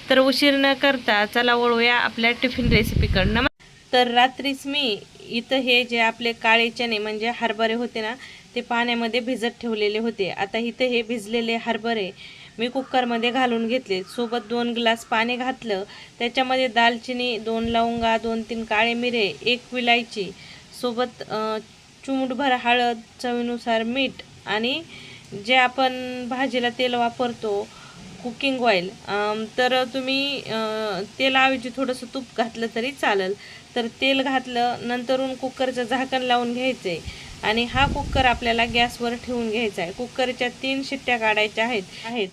तर उशीर न करता चला वळूया आपल्या टिफिन रेसिपीकडनं। तर रात्रीच मी इथं हे जे आपले काळे चणे म्हणजे हरभरे होते ना, ते पाण्यामध्ये भिजत ठेवलेले होते। आता इथं हे भिजलेले हरभरे मी कुकरमध्ये घालून घेतले। सोबत 2 ग्लास पाणी घातलं, त्याच्यामध्ये दालचिनी, 2 लवंगा, 2-3 काळे मिरे, 1 विलायची, सोबत चिमूटभर हळद, चवीनुसार मीठ आणि जे आपण भाजीला तेल वापरतो कुकिंग ऑइल, तर तुम्ही तेलाऐवजी थोडंसं तूप घातलं तरी चालेल। तर तेल घातलं, नंतरून कुकरचं झाकण लावून घ्यायचं आहे आणि हा कुकर आपल्याला गॅसवर ठेवून घ्यायचा आहे। कुकरच्या 3 शिट्ट्या काढायच्या आहेत।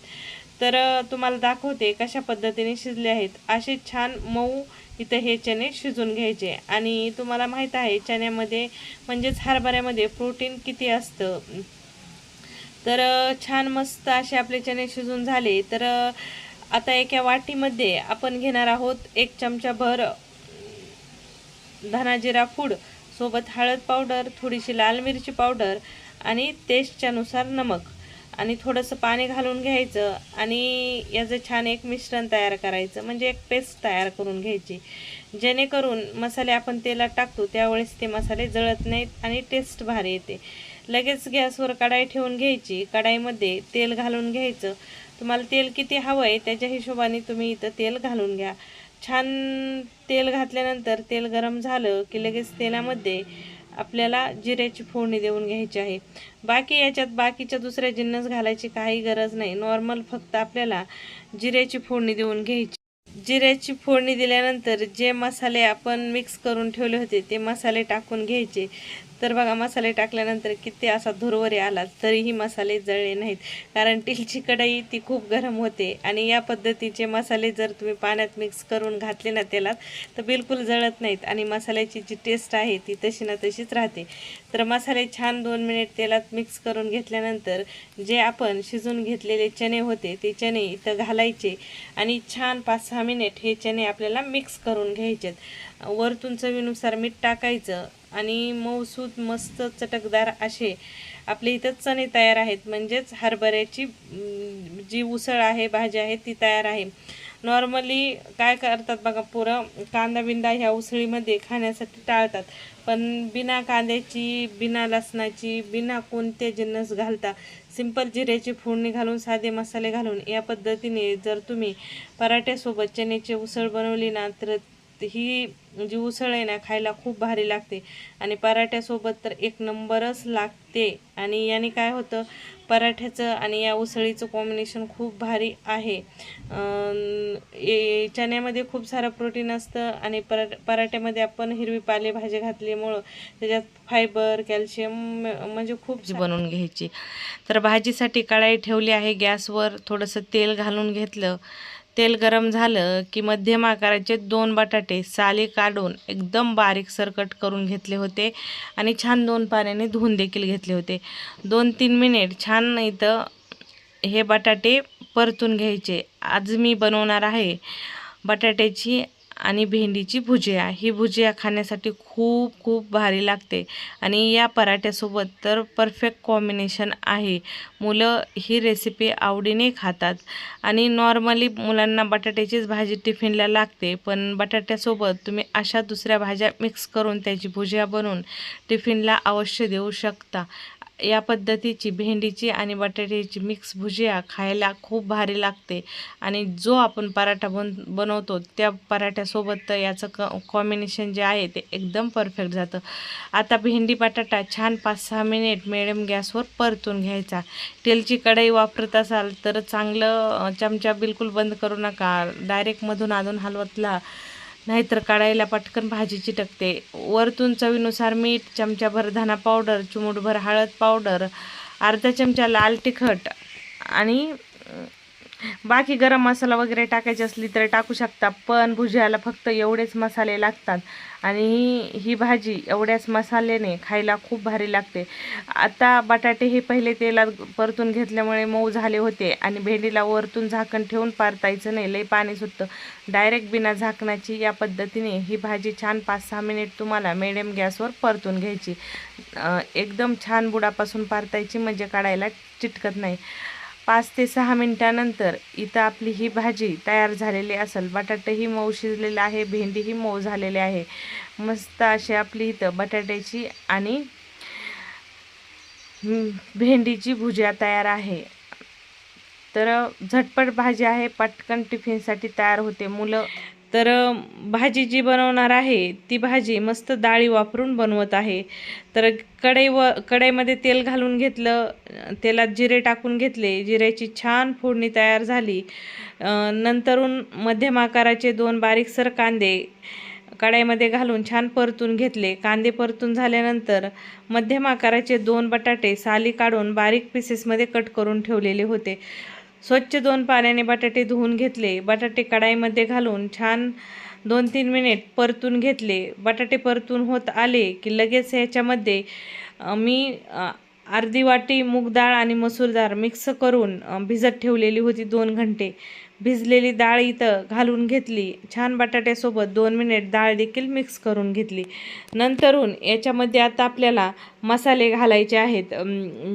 तर तुम्हाला दाखवते कशा पद्धतीने शिजले आहेत। असे छान मऊ इथं हे चणे शिजून घ्यायचे आणि तुम्हाला माहीत आहे चण्यामध्ये म्हणजेच हरभऱ्यामध्ये प्रोटीन किती असतं। तर छान मस्त असे आपले चणे शिजून झाले। तर आता एका वाटीमध्ये आपण घेणार आहोत 1 चमचाभर धना जिरा पूड, सोबत हळद पावडर, थोडीशी लाल मिरची पावडर आणि टेस्टच्यानुसार नमक आणि थोडंसं पाणी घालून घ्यायचं आणि याचं छान एक मिश्रण तयार करायचं, म्हणजे एक पेस्ट तयार करून घ्यायची, जेणेकरून मसाले आपण तेलात टाकतो त्यावेळेस ते मसाले जळत नाहीत आणि टेस्ट भारी येते। लगेच गॅसवर कढाई ठेवून घ्यायची, कढाईमध्ये तेल घालून घ्यायचं। तुम्हाला तेल किती हवं आहे त्याच्या हिशोबाने तुम्ही इथं तेल घालून घ्या। छान तेल घातल्यानंतर तेल गरम झालं की लगेच तेलामध्ये आपल्याला जिऱ्याची फोडणी देऊन घ्यायची आहे। याच्यात बाकीच्या दुसऱ्या जिन्नस घालायची काही गरज नाही, नॉर्मल फक्त आपल्याला जिऱ्याची फोडणी देऊन घ्यायची। जिऱ्याची फोडणी दिल्यानंतर जे मसाले आपण मिक्स करून ठेवले होते ते मसाले टाकून घ्यायचे। तर बघा मसाले टाकल्यानंतर किती असा धुरवरे आला तरीही मसाले जळले नाहीत, कारण स्टीलची कढई ती खूप गरम होते आणि या पद्धतीचे मसाले जर तुम्ही पाण्यात मिक्स करून घातले ना तेलात तर बिलकुल जळत नाहीत आणि मसाल्याची जी टेस्ट आहे ती तशी ना तशीच राहते। तर मसाले छान 2 मिनिट तेलात मिक्स करून घेतल्यानंतर जे आपण शिजून घेतलेले चणे होते ते चणे इथं घालायचे आणि छान 5-6 मिनिट हे चणे आपल्याला मिक्स करून घ्यायचेत। वरतून चवीनुसार मीठ टाकायचं आणि मऊसूद मस्त चटकदार असे आपले इथं चणे तयार आहेत, म्हणजेच हरभऱ्याची जी उसळ आहे, भाजी आहे ती तयार आहे। नॉर्मली काय करतात बघा, पुरं कांदा बिंदा ह्या उसळीमध्ये खाण्यासाठी टाळतात, पण बिना कांद्याची, बिना लसणाची, बिना कोणते जिन्नस घालता सिंपल जिऱ्याची फोडणी घालून साधे मसाले घालून या पद्धतीने जर तुम्ही पराठ्यासोबत चण्याची उसळ बनवली ना तर ही जी उसळ आहे ना खायला खूप भारी लागते आणि पराठ्यासोबत तर एक नंबरच लागते। आणि याने काय होतं, पराठ्याचं आणि या उसळीचं कॉम्बिनेशन खूप भारी आहे। चण्यामध्ये खूप सारं प्रोटीन असतं आणि पराठ्यामध्ये आपण हिरवी पालेभाजी घातल्यामुळं त्याच्यात फायबर, कॅल्शियम म्हणजे खूप बनवून घ्यायची। तर भाजीसाठी कढाई ठेवली आहे गॅसवर, थोडंसं तेल घालून घेतलं। तेल गरम झालं की मध्यम आकाराचे 2 बटाटे साली काढून एकदम बारीक सरकट करून घेतले होते आणि छान 2 पाण्याने धुवून देखील घेतले होते। 2-3 मिनिट छान इथं हे बटाटे परतून घ्यायचे। आज मी बनवणार आहे बटाट्याची आणि भेंडीची भुजिया। ही भुजिया खाण्यासाठी खूप खूप भारी लागते आणि या पराठ्यासोबत तर परफेक्ट कॉम्बिनेशन आहे। मुलं ही रेसिपी आवडीने खातात आणि नॉर्मली मुलांना बटाट्याचीच भाजी टिफिनला लागते, पण बटाट्यासोबत तुम्ही अशा दुसऱ्या भाज्या मिक्स करून त्याची भुजिया बनवून टिफिनला अवश्य देऊ शकता। या पद्धतीची भेंडीची आणि बटाट्याची मिक्स भुजिया खायला खूप भारी लागते आणि जो आपण पराठा बनवतो त्या पराठ्यासोबत तर याचं कॉम्बिनेशन जे आहे ते एकदम परफेक्ट जातं। आता भेंडी बटाटा छान 5-6 मिनिट मिडियम गॅसवर परतून घ्यायचा। तेलची कढई वापरत असाल तर चांगलं चमचा बिलकुल बंद करू नका, डायरेक्ट मधून अधून हलवतला, नाहीतर कढाईला पटकन भाजी चिटकते। वरतून चवीनुसार मीठ, चमचाभर धना पावडर, चिमूटभर हळद पावडर, अर्धा चमचा लाल तिखट आणि बाकी गरम मसाला वगैरे टाकायची असली तर टाकू शकता, पण भुजियाला फक्त एवढेच मसाले लागतात आणि ही भाजी एवढ्याच मसाल्याने खायला खूप भारी लागते। आता बटाटे हे पहिले तेलात परतून घेतल्यामुळे मऊ झाले होते आणि भेंडीला वरतून झाकण ठेवून परतायचं नाही, लई पाणी सुटतं। डायरेक्ट बिना झाकणाची या पद्धतीने ही भाजी छान 5-6 मिनिट तुम्हाला मिडियम गॅसवर परतून घ्यायची। एकदम छान बुडापासून परतायची म्हणजे काढायला चिटकत नाही। 5 ते 6 मिनिटानंतर इथं आपली ही भाजी तयार झालेली असेल. बटाटेही मऊ शिजलेला आहे, भेंडीही मऊ झालेली आहे. मस्त अशी आपली इथं बटाट्याची आणि भेंडीची भुजिया तयार आहे. तर झटपट भाजी आहे, पटकन टिफिनसाठी तयार होते. मुलं तर भाजी जी बनवणार आहे ती भाजी मस्त डाळी वापरून बनवत आहे. तर कढईमध्ये तेल घालून घेतलं, तेलात जिरे टाकून घेतले, जिऱ्याची छान फोडणी तयार झाली. नंतरून मध्यम आकाराचे 2 बारीकसर कांदे कढईमध्ये घालून छान परतून घेतले. कांदे परतून झाल्यानंतर मध्यम आकाराचे 2 बटाटे साली काढून बारीक पीसेसमध्ये कट करून ठेवलेले होते. स्वच्छ 2 पाण्याने बटाटे धुवून घेतले. बटाटे कढईमध्ये घालून छान 2-3 मिनिट परतून घेतले. बटाटे परतून होत आले की लगेच ह्याच्यामध्ये मी अर्धी वाटी मूग डाळ आणि मसूर डाळ मिक्स करून भिजत ठेवलेली होती 2 घंटे. भिजलेली डाळ इथं घालून घेतली. छान बटाट्यासोबत 2 मिनिट डाळ देखील मिक्स करून घेतली. नंतरून याच्यामध्ये आता आपल्याला मसाले घालायचे आहेत,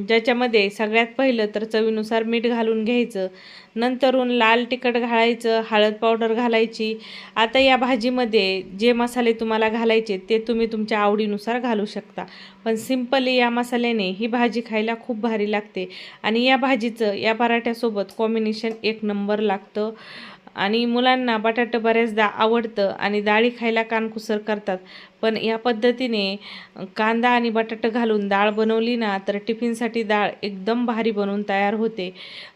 ज्याच्यामध्ये सगळ्यात पहिलं तर चवीनुसार मीठ घालून घ्यायचं. नंतरून लाल तिखट घालायचं, हळद पावडर घालायची. आता या भाजीमध्ये जे मसाले तुम्हाला घालायचे ते तुम्ही तुमच्या आवडीनुसार घालू शकता. पण सिंपली या मसाल्याने ही भाजी खायला खूप भारी लागते आणि या भाजीचं या पराठ्यासोबत कॉम्बिनेशन एक नंबर लागतं. आणि मुलांना बटाटं बऱ्याचदा आवडतं आणि डाळी खायला कानकुसर करतात. पण या पद्धतीने कांदा आणि बटाटं घालून डाळ बनवली ना तर टिफिनसाठी डाळ एकदम भारी बनवून तयार होते.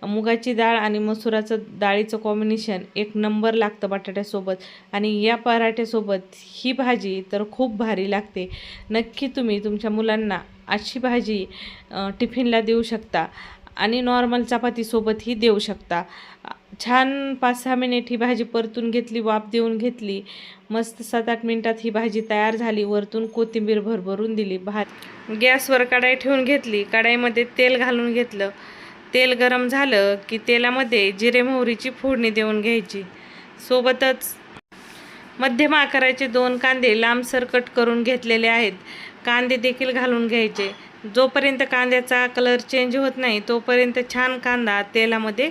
मुगाची डाळ आणि मसुराचं डाळीचं कॉम्बिनेशन एक नंबर लागतं बटाट्यासोबत आणि या पराठ्यासोबत ही भाजी तर खूप भारी लागते. नक्की तुम्ही तुमच्या मुलांना अशी भाजी टिफिनला देऊ शकता आणि नॉर्मल चपातीसोबतही देऊ शकता. छान 5-6 मिनिट ही भाजी परतून घेतली, वाफ देऊन घेतली. मस्त 7-8 मिनिटात ही भाजी तयार झाली. वरतून कोथिंबीर भरभरून दिली. गॅसवर कढई ठेवून घेतली. कढईमध्ये तेल घालून घेतलं. तेल गरम झालं की तेलामध्ये जिरे मोहरीची फोडणी देऊन घ्यायची. सोबतच मध्यम आकाराचे 2 कांदे लांबसर कट करून घेतलेले आहेत. कांदे देखील घालून घ्यायचे. जोपर्यंत कांद्याचा कलर चेंज होत नाही तोपर्यंत छान कांदा तेलामध्ये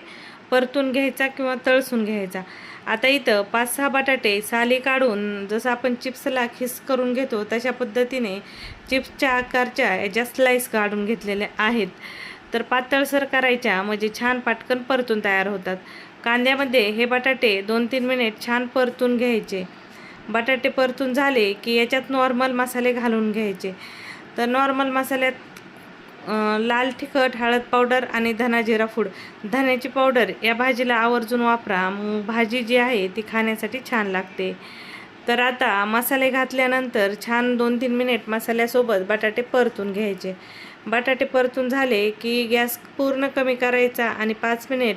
परतून घ्यायचा किंवा तळसून घ्यायचा. आता इथं 5-6 बटाटे साली काढून जसं आपण चिप्सला खिस करून घेतो तशा पद्धतीने चिप्सच्या आकारच्या याच्या स्लाईस काढून घेतलेल्या आहेत. तर पातळसर करायच्या म्हणजे छान पटकन परतून तयार होतात. कांद्यामध्ये हे बटाटे 2-3 मिनिट छान परतून घ्यायचे. बटाटे परतून झाले की याच्यात नॉर्मल मसाले घालून घ्यायचे. तर नॉर्मल मसाल्यात लाल तिखट, हळद पावडर आणि धना जिरा पूड. धण्याची पावडर या भाजीला आवर्जून वापरा, भाजी जी आहे ती खाण्यासाठी छान लागते. तर आता मसाले घातल्यानंतर छान 2-3 मिनिट मसाल्यासोबत बटाटे परतून घ्यायचे. बटाटे परतून झाले की गॅस पूर्ण कमी करायचा आणि 5 मिनिट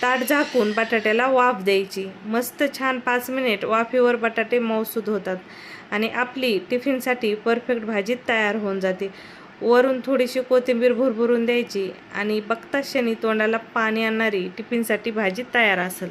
ताट झाकून बटाट्याला वाफ द्यायची. मस्त छान 5 मिनिट वाफेवर बटाटे मऊसूद होतात आणि आपली टिफिनसाठी परफेक्ट भाजी तयार होऊन जाते. वरून थोडीशी कोथिंबीर भुरभुरून द्यायची आणि बघताच क्षणी तोंडाला पाणी आणणारी टिफिनसाठी भाजी तयार असेल.